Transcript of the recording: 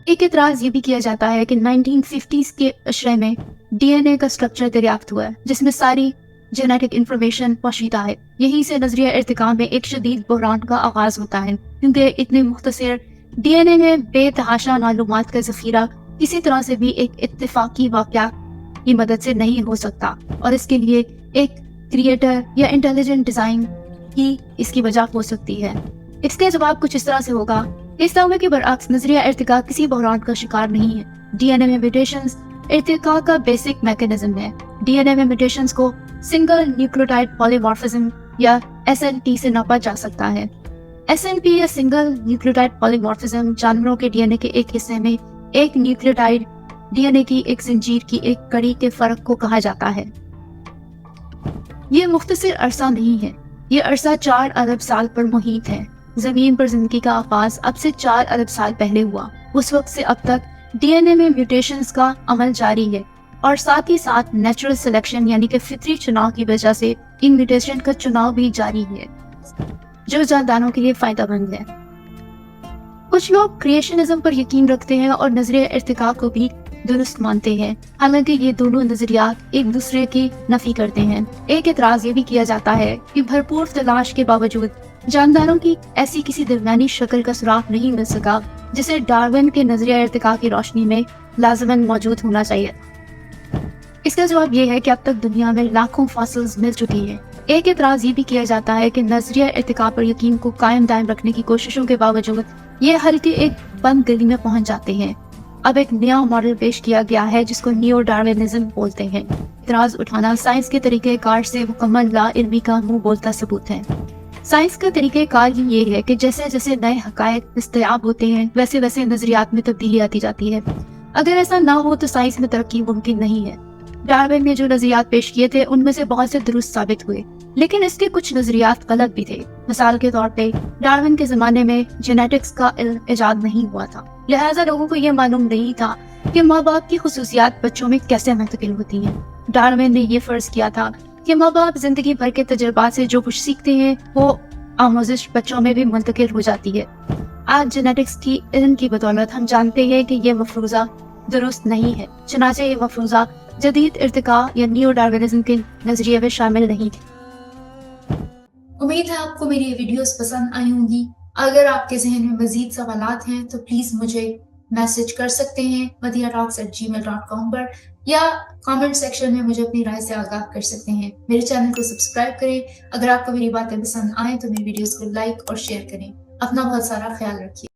ایک اعتراض یہ بھی کیا جاتا ہے کہ 1950s کے اشرے میں ڈی این اے کا اسٹرکچر دریافت ہوا ہے جس میں ساری جینیٹک انفارمیشن پوشیدہ ہے. یہیں سے نظریہ ارتقاء میں ایک شدید بحران کا آغاز ہوتا ہے، کیونکہ اتنے مختصر ڈی این اے میں بے تحاشا معلومات کا ذخیرہ کسی طرح سے بھی ایک اتفاقی واقعہ کی مدد سے نہیں ہو سکتا، اور اس کے لیے ایک کریٹر یا انٹیلیجنٹ ڈیزائن ہی اس کی وجہ ہو سکتی ہے. اس کا جواب کچھ اس طرح سے ہوگا. اس دعوے کے برعکس نظریہ ارتقاء کسی بحران کا شکار نہیں ہے. ڈی این اے میں میوٹیشنز ارتقاء کا بیسک میکانزم ہے. ڈی این اے میں میوٹیشنز کو سنگل نیوکلیوٹائڈ پالی مارفزم یا ایس این پی سے ناپا جا سکتا ہے. ایس این پی یا سنگل نیوکلیوٹائڈ پالی مارفزم جانوروں کے ڈی این اے کے ایک حصے میں ایک نیوکلیوٹائڈ ڈی این اے کی ایک زنجیر کی ایک کڑی کے فرق کو کہا جاتا ہے. یہ مختصر عرصہ نہیں ہے، یہ عرصہ 4 ارب سال پر محیط ہے. زمین پر زندگی کا آغاز اب سے 4 ارب سال پہلے ہوا. اس وقت سے اب تک ڈی این اے میں میوٹیشنز کا عمل جاری ہے، اور ساتھ ہی ساتھ نیچرل سلیکشن یعنی کہ فطری چناؤ کی وجہ سے ان میوٹیشن کا چناؤ بھی جاری ہے، جو جانداروں کے لیے فائدہ مند ہے. کچھ لوگ کریشنزم پر یقین رکھتے ہیں اور نظریہ ارتقاء کو بھی درست مانتے ہیں، حالانکہ یہ دونوں نظریات ایک دوسرے کی نفی کرتے ہیں. ایک اعتراض یہ بھی کیا جاتا ہے کہ بھرپور تلاش کے باوجود جانداروں کی ایسی کسی درمیانی شکل کا سراغ نہیں مل سکا جسے ڈارون کے نظریہ ارتقاء کی روشنی میں لازماً موجود ہونا چاہیے. اس کا جواب یہ ہے کہ اب تک دنیا میں لاکھوں فاسلز مل چکی ہیں. ایک اعتراض یہ بھی کیا جاتا ہے کہ نظریہ ارتقاء پر یقین کو قائم دائم رکھنے کی کوششوں کے باوجود یہ ہلکے ایک بند گلی میں پہنچ جاتے ہیں. اب ایک نیا ماڈل پیش کیا گیا ہے جس کو نیو ڈاروینزم بولتے ہیں. اعتراض اٹھانا سائنس کے طریقہ کار سے مکمل لا علمی کا منہ بولتا ثبوت ہے. سائنس کا طریقہ کار ہی یہ ہے کہ جیسے جیسے نئے حقائق دستیاب ہوتے ہیں ویسے ویسے نظریات میں تبدیلی آتی جاتی ہے. اگر ایسا نہ ہو تو سائنس میں ترقی ممکن نہیں ہے. ڈارون نے جو نظریات پیش کیے تھے ان میں سے بہت سے درست ثابت ہوئے، لیکن اس کے کچھ نظریات غلط بھی تھے. مثال کے طور پہ ڈارون کے زمانے میں جینیٹکس کا علم ایجاد نہیں ہوا تھا، لہٰذا لوگوں کو یہ معلوم نہیں تھا کہ ماں باپ کی خصوصیات بچوں میں کیسے منتقل ہوتی ہیں. ڈارون نے یہ فرض کیا تھا کہ ماں باپ زندگی بھر کے تجربات سے جو کچھ سیکھتے ہیں وہ آموزش بچوں میں بھی منتقل ہو جاتی ہے. آج جینیٹکس کی علم کی بدولت ہم جانتے ہیں کہ یہ مفروضہ درست نہیں ہے، چنانچہ یہ مفروضہ جدید ارتقاء یا نیو ڈاروینزم کے نظریے میں شامل نہیں تھی. امید ہے آپ کو میری یہ ویڈیوز پسند آئی ہوں گی. اگر آپ کے ذہن میں مزید سوالات ہیں تو پلیز مجھے میسج کر سکتے ہیں madhiyatalks@gmail.com پر، یا کامنٹ سیکشن میں مجھے اپنی رائے سے آگاہ کر سکتے ہیں. میرے چینل کو سبسکرائب کریں. اگر آپ کو میری باتیں پسند آئیں تو میری ویڈیوز کو لائک اور شیئر کریں. اپنا بہت سارا خیال رکھیے.